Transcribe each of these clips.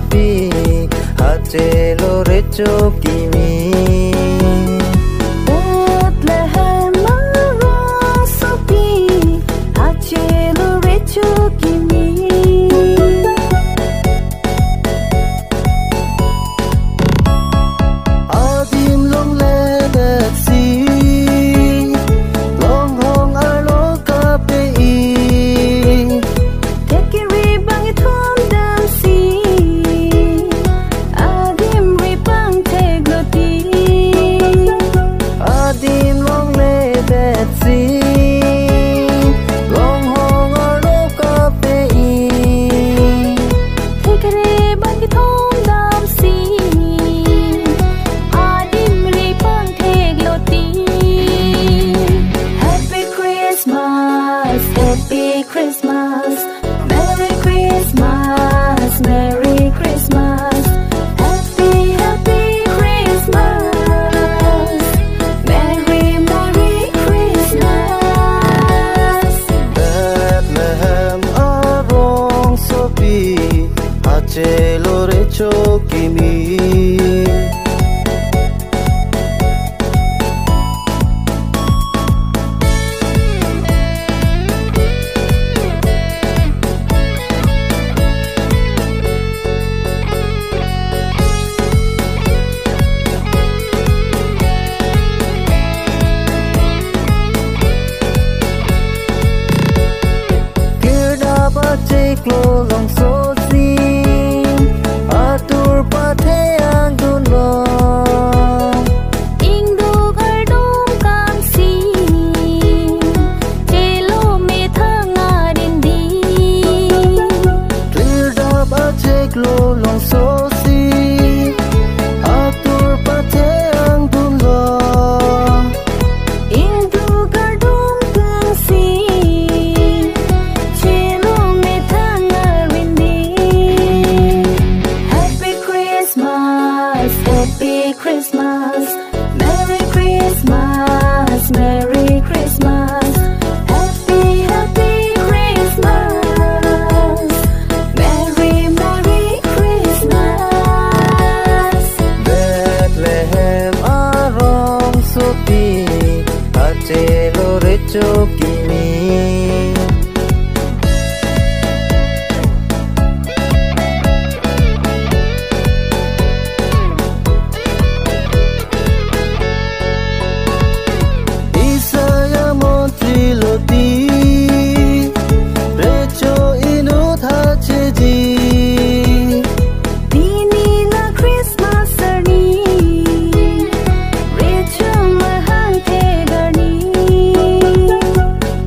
Sophie Hace Loreto Kimi Bethlehem Mara Sophie Hace Loreto Kimi Adim long le that sea Long hong alo kape Take it ribang itom dam si Adim ribang tegloti Adim long le that sea Long hong alo kape Take it ribang itom dam si Adim ribang tegloti Happy Christmas, Happy Christmas Merry Christmas, Merry Christmas Happy, Happy Christmas Merry, Merry Christmas Bethlehem arong Sophie Hace Loreto Kimi Take lo long so si atur pathe ang dun long Ingdu gardum kam si Chelo me thanga dindi clear da ba take lo long so si atur pathe ang dun long Ingdu gardum kam si Chelo me thanga dindi Happy Christmas, Happy Christmas Merry Christmas, Merry Christmas Happy, Happy Christmas Merry, Merry Christmas Bethlehem arong Sophie Hace Loreto Kimi Isaya Montri Loti Recho Inu Thacheji Dini na Christmas arni Rachel mahal te garni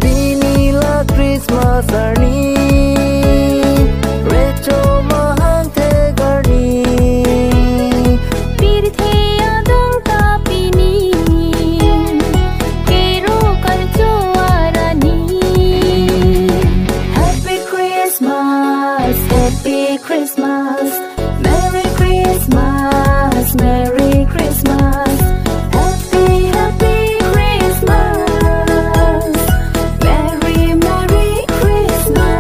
Pinila Christmas arni Recho mahante garni Piri the adang tapini Kero kalcho arani Happy Christmas, Happy Christmas Merry Christmas, Merry Christmas Happy, Happy Christmas Merry, Merry Christmas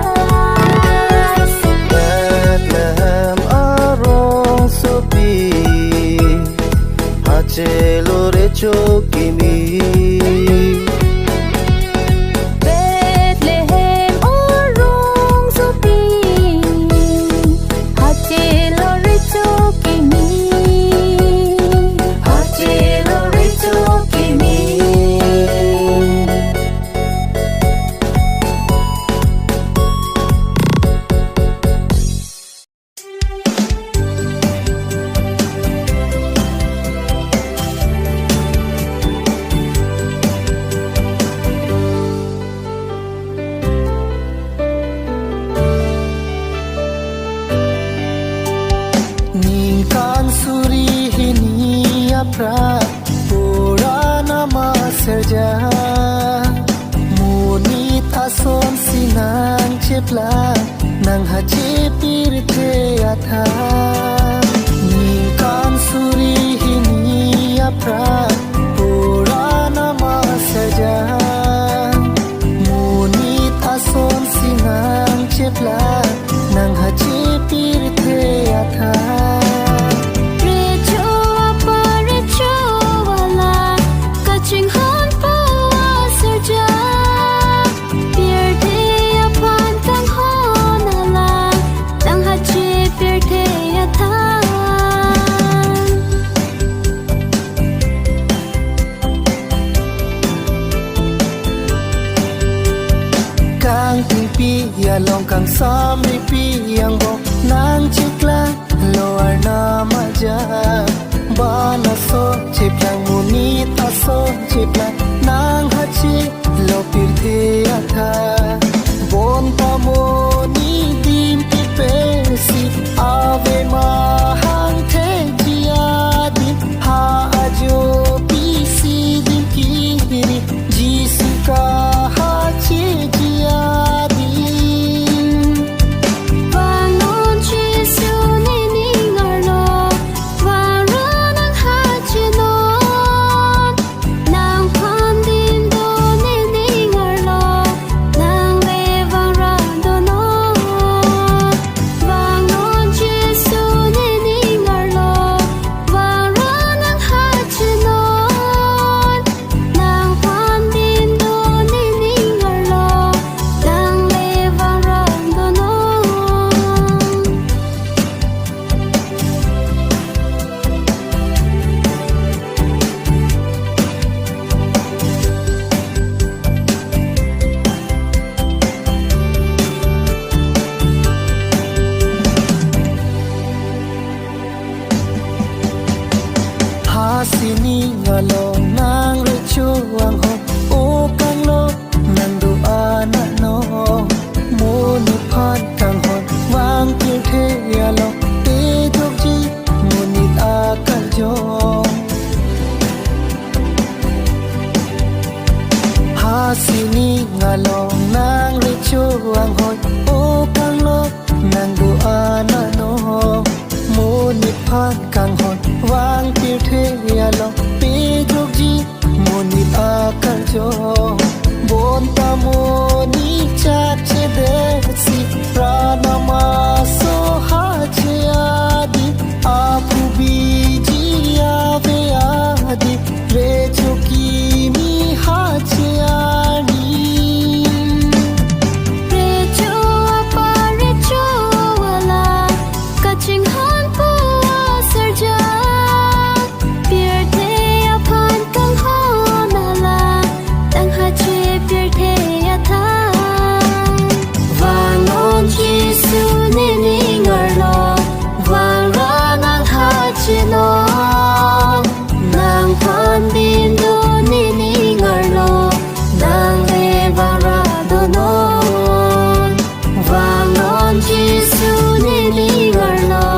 Bethlehem arong Sophie Hace Loreto Kimi Bethlehem orong Sophie Hace Loreto Kimi Hace Loreto Kimi Ningkan suri hini apra Purana maserja Muni tason sinang cepla Nang haji pirte atha Ningkan suri hini apra Purana maserja Muni tason sinang cepla Nang haji pirte atha nang ting pi ya long kang sam ri pi yang bo nang chikla lo ar na ma ja ba na so chiplang muni ta so chiplang nang ha chi lo pir the ya tha bon ta mo ni dim pi pe si ave ma hang the dia di ha ajo pi si dim ki ni jisu ka ha chi dia di Vangon Jesu ni ningar lo Varan ang hajinon Nang pandin do ni ningar lo Nang levang rando no Vangon Jesu ni ningar lo Varan ang hajinon Nang pandin do ni ningar lo Nang levang rando no ha sini ngalong nang ri chu ang ho o kang lo nang du ana no mo ni phan kang ho wang pi the ya lo te jok ji mo ni a kal jo ha sini ngalong nang ri chu ang ho o kang lo nang du ana no mo ni phan kang ho wang pi the ya lo pe jok ji mo ni a kal jo bon ta mo ni cha che de si prana ma so ha che adi apu bi ji ave adi re choki mi ha che ani Recho apa recho wala Kaching han po sarja Pier te apan kang honala Tang hache pier te ata Vangon Jesu ni ningar lo Varan ang hajinon Nang pandin do ni ningar lo Nang levang rado non Vangon Jesu ni ningar lo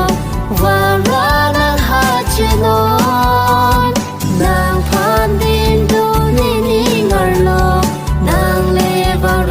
Varan ang hajinon Nang pandin do ni ningar lo Nang levang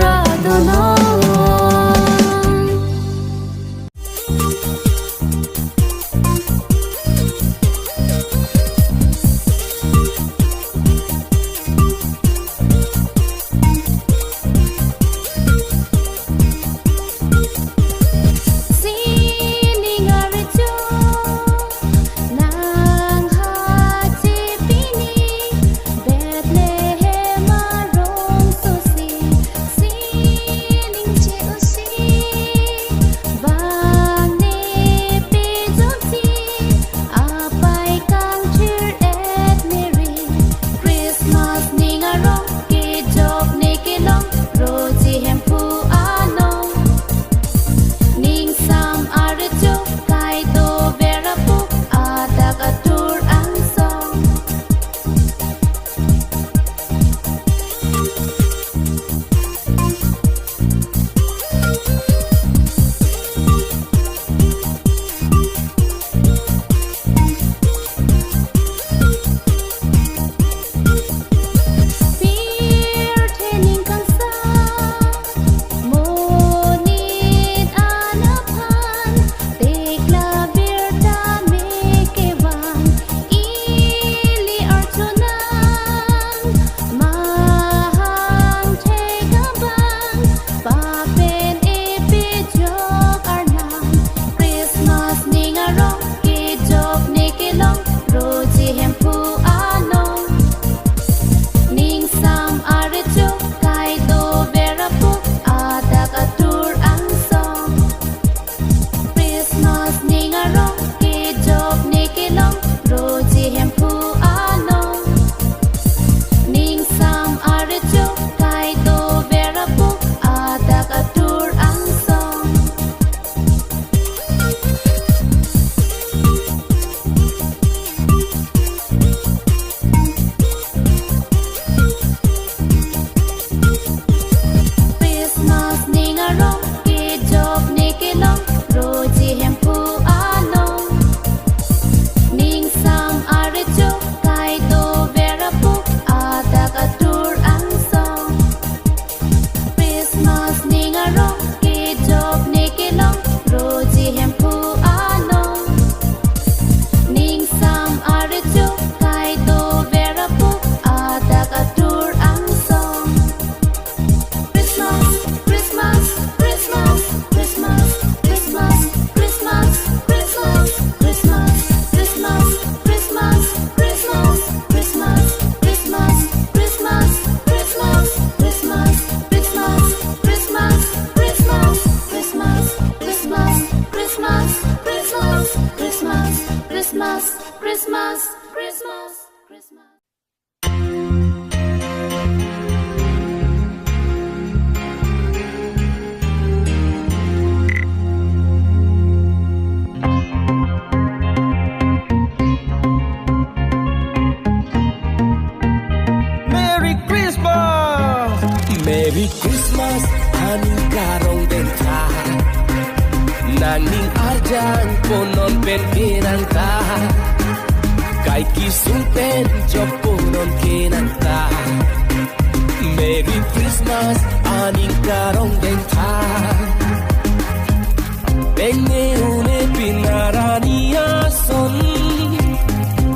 Christmas, Christmas, Christmas. Merry Christmas, Merry Christmas, haning karong denta. Naning arjan ponon pen kinanta. Kay kisumpen job ponon kinanta. Merry Christmas, haning karong denta. Penne une pinarania son.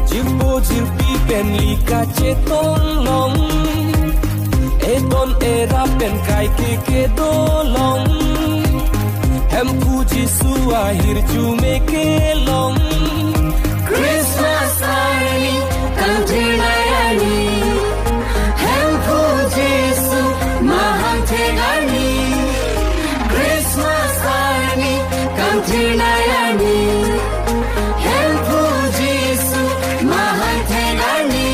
Jilpo jilpi pen lika cheton long. Eton era pen kai ke dolong. Hem puji suahir jume ke long. Christmas arni kantirayani. Hem puji su mahang tegani. Christmas arni kantirayani. Hem puji su mahang tegani.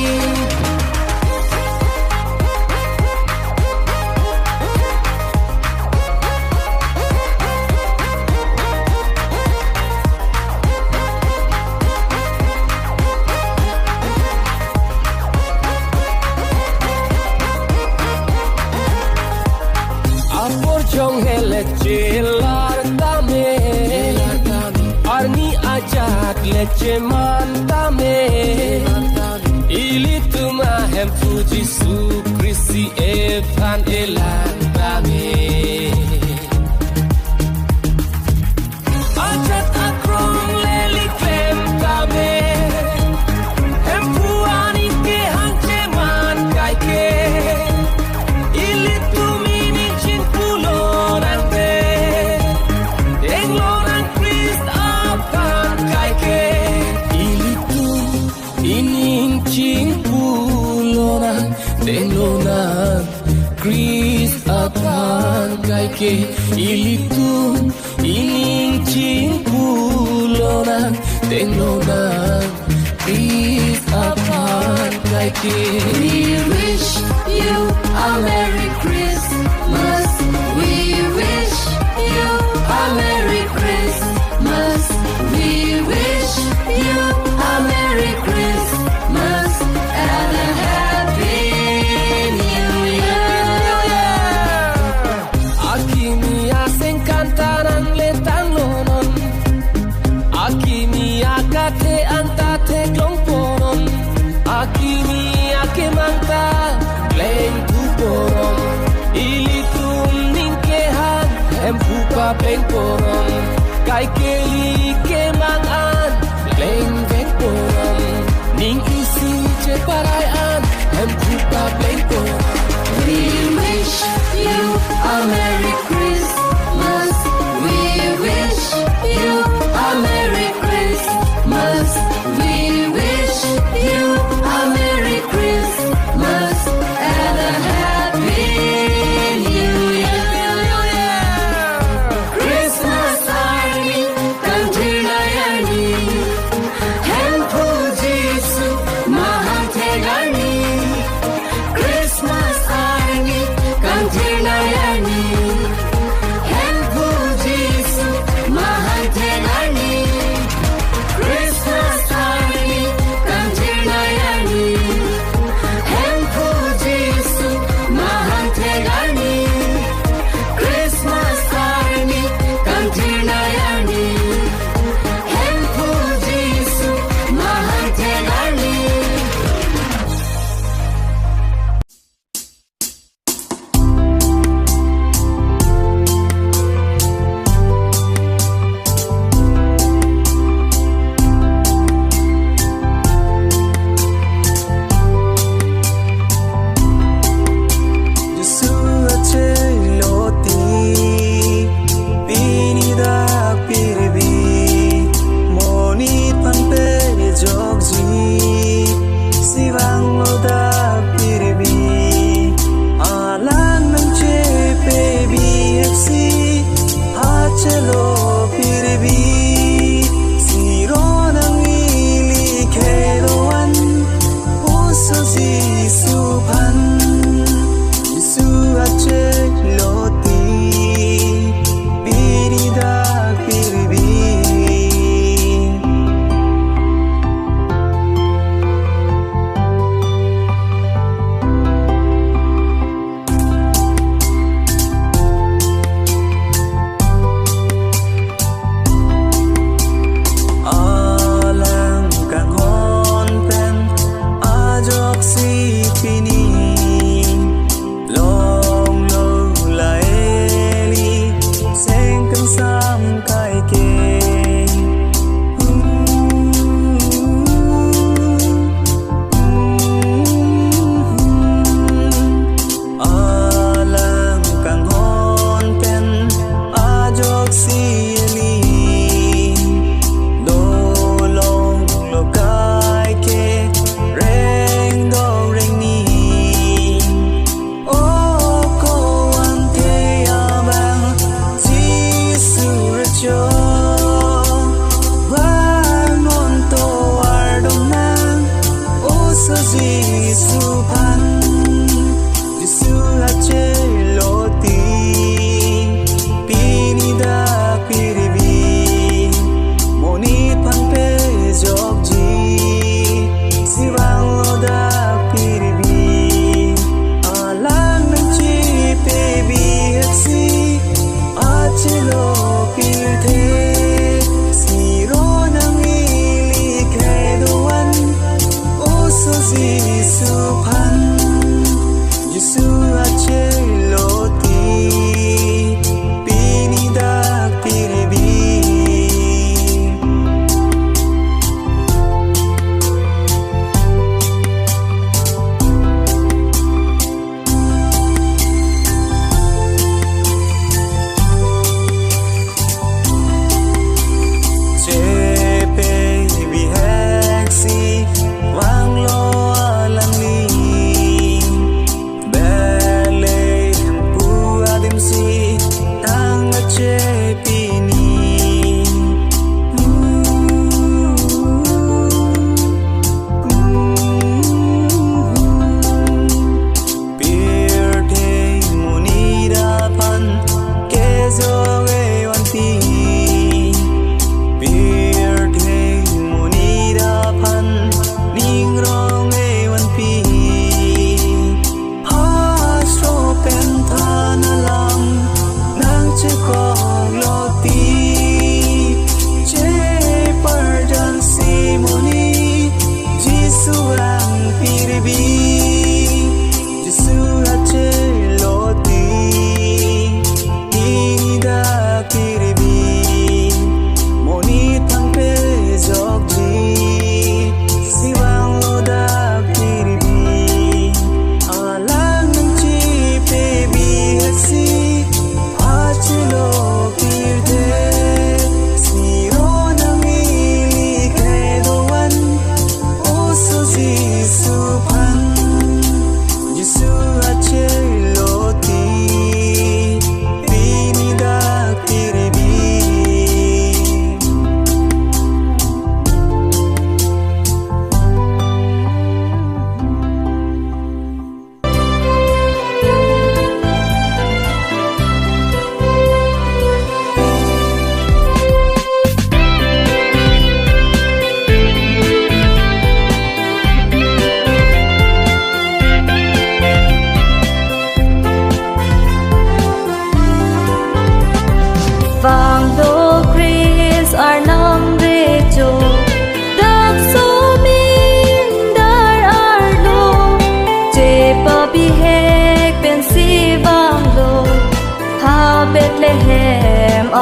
Jong hele jelar tame Arni ajak leche mantame Ili tuma hem fuji su krisi evan elan tame Ajat akrong leli fem tame Hem puani ke hanche man kai ke Ili tumi Tenglonan Chris akan kaike ilitu ining cingkulonan Tenglonan Chris akan kaike. We wish you a Merry Christmas. We wish you a Merry Christmas. We wish you a Merry Christmas and a Happy New Year. Akimia sengkantanan letan lonon. Akimia kate antate glongponon. Akimia kemanta gleng kuporon. Ilitum ningkehan empupa pengporon. Kai keli kemangan gleng vengporon. Ning isi ceparayan empupa pengporon. We wish you a Merry Christmas. We wish you a Merry Christmas. We wish you a Merry Christmas and a Happy New Year. Christmas arni kantirayani. Hem puji su mahang tegani.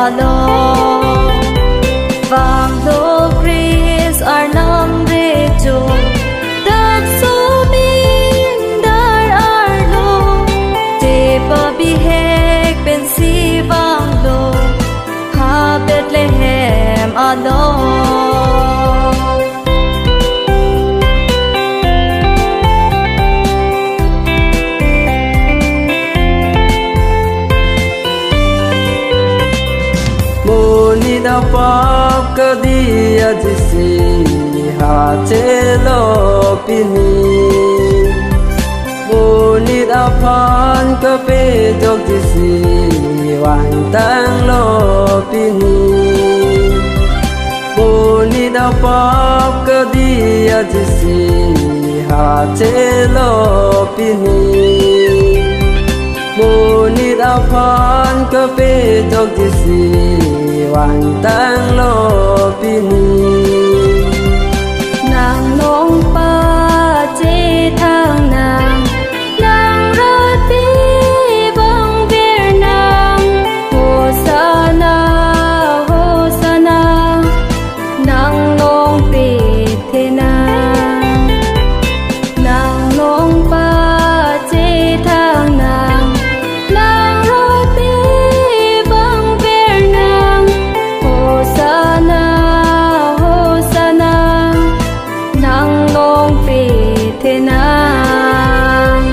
alo vàng đô Chris ar nam re cho dak so min dar ar lo te pa bi hek ben si vang lo ha Bethlehem alo da pap ka dia jisi ha chelo pini boni da phan ka pe jok jisi wan tang lo pini boni da pap ka dia jisi ha chelo pini boni da phan ka pe jok jisi wan tang lo pini nàng nong pa che thang nàng ra ti bang ver nàng Hosanna Hosanna nàng nong pe the nàng nong pa che thang nàng ra ti bang ver nàng Hosanna Hosanna nàng nong pe the nàng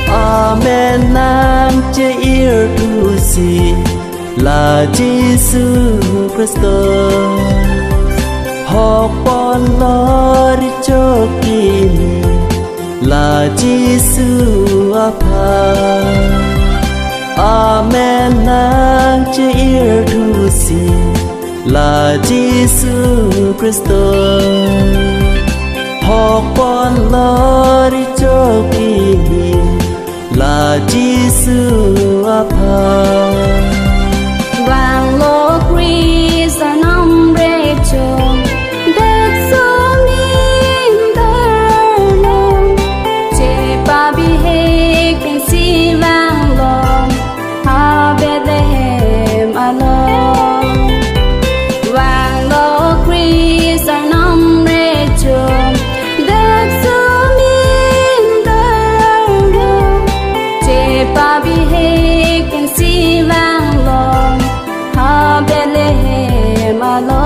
Amen nam che ir tu si là Giêsu Christo học bon lo đi cho kini là Giêsu apa Amen nam che ir tu si là Giêsu Christo học bon lo đi cho kini là Giêsu apa vàng lô Chris ar nam re cho dak so min dar lo che pa bi hek ben si vang lo ha Bethlehem alo vàng lô Chris ar nam re cho dak so min dar lo che pa bi hek ben si vang lo ha Bethlehem alo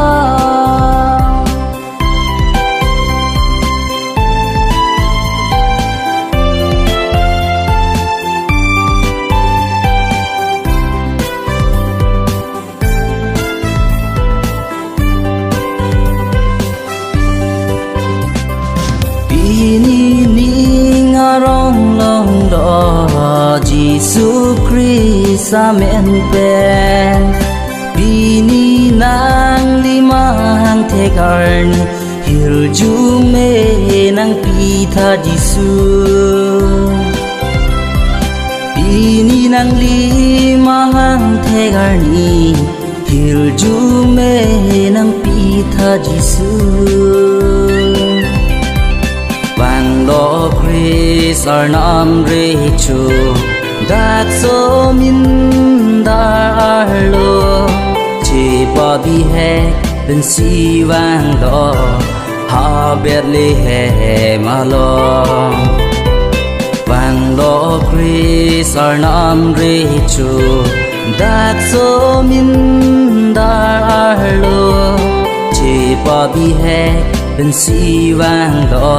Bini ni ngarong long do Giêsu Christ amen pen Bini nang lima hang the karni hil ju me nang pitha Giêsu Bini nang lima hang the karni hil ju me nang pitha Giêsu vàng lo Chris ar nam re cho dak so min dar lo che pa bi he ben si vang lo ha Bethlehem alo vàng lo Chris ar nam re cho dak so min dar lo che pa bi he ben si vang lo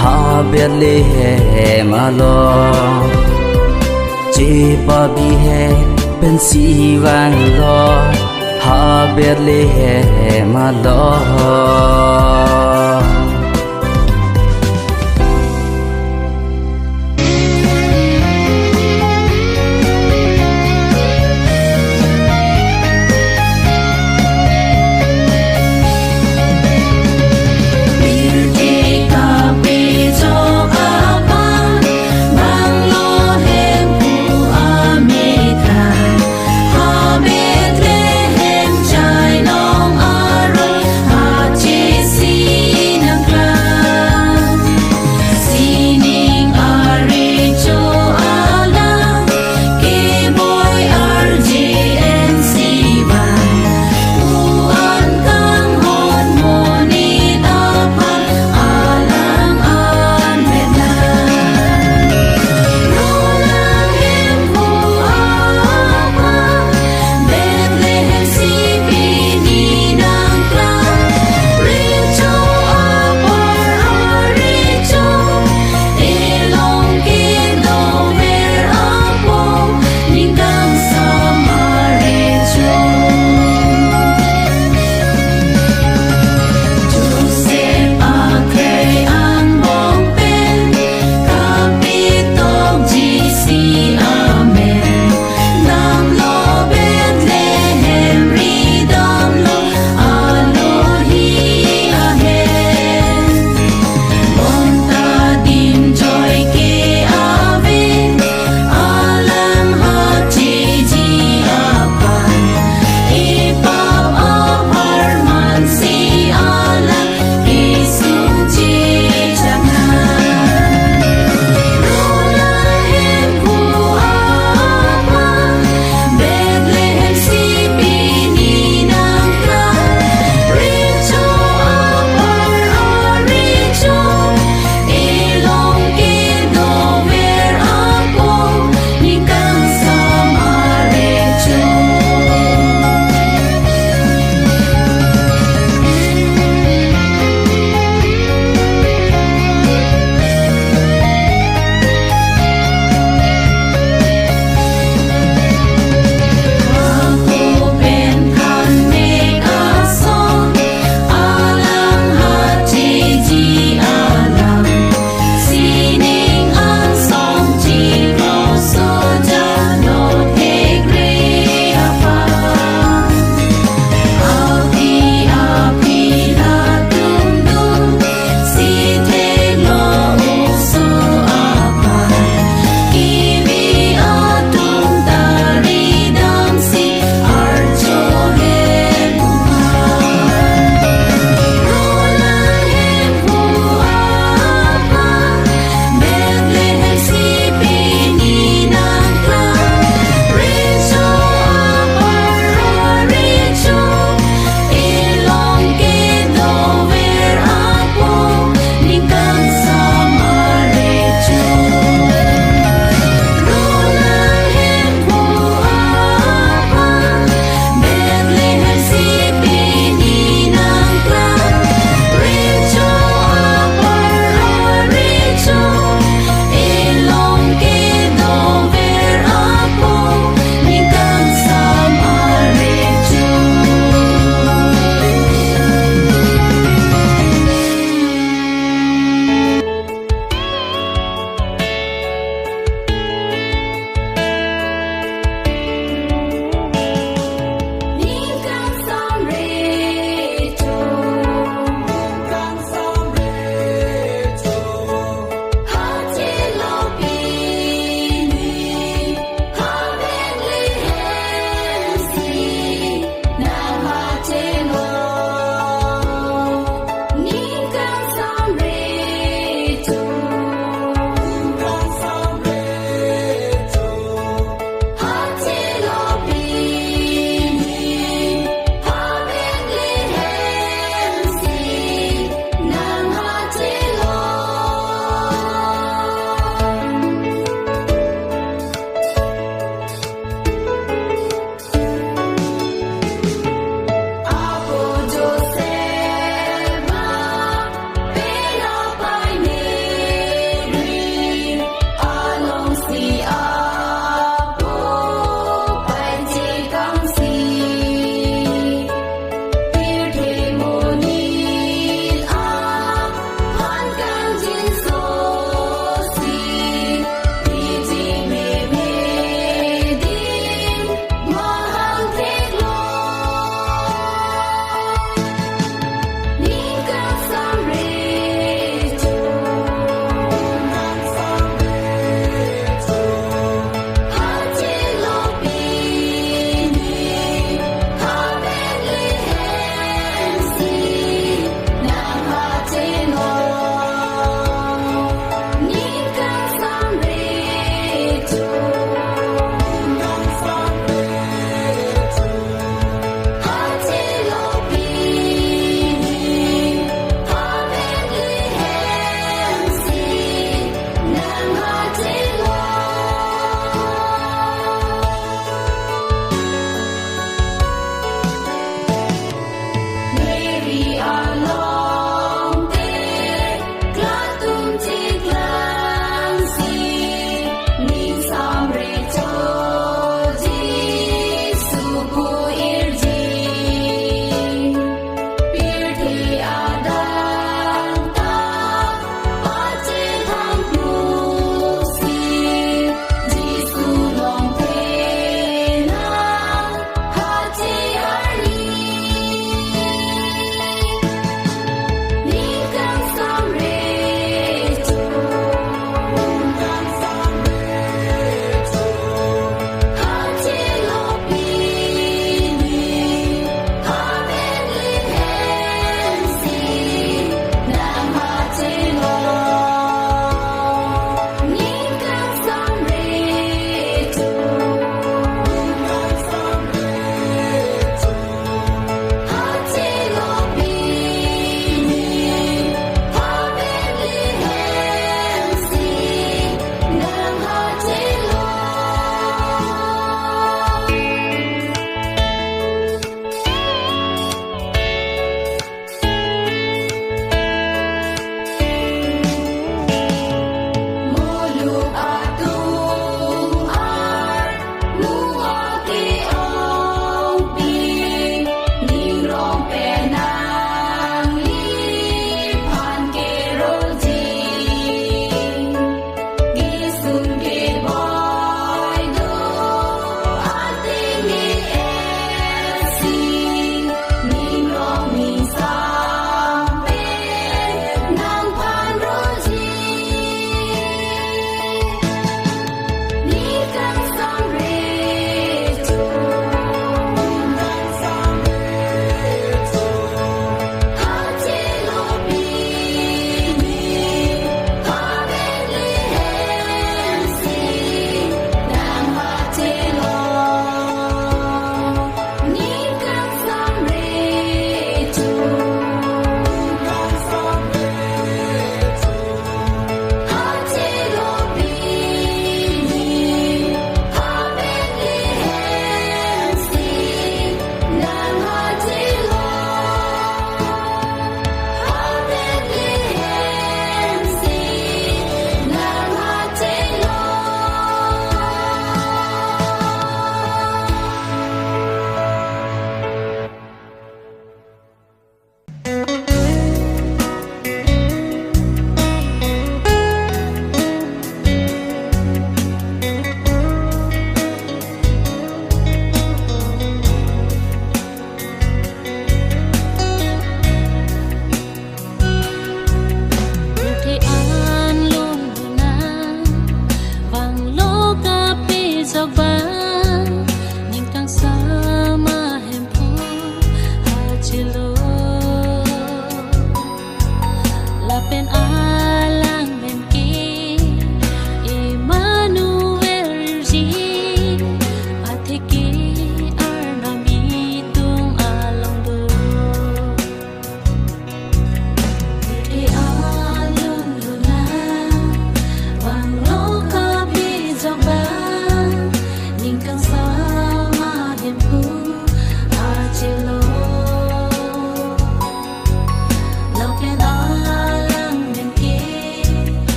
ha Bethlehem alo che pa bi he ben si vang lo ha Bethlehem alo Bang lo hem pu a me tha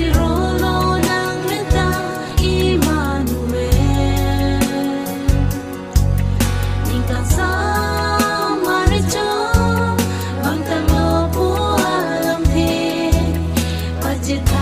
Sirolo ng lita Emmanuel Ningkang sa maricho Bang talo po alam di Pajita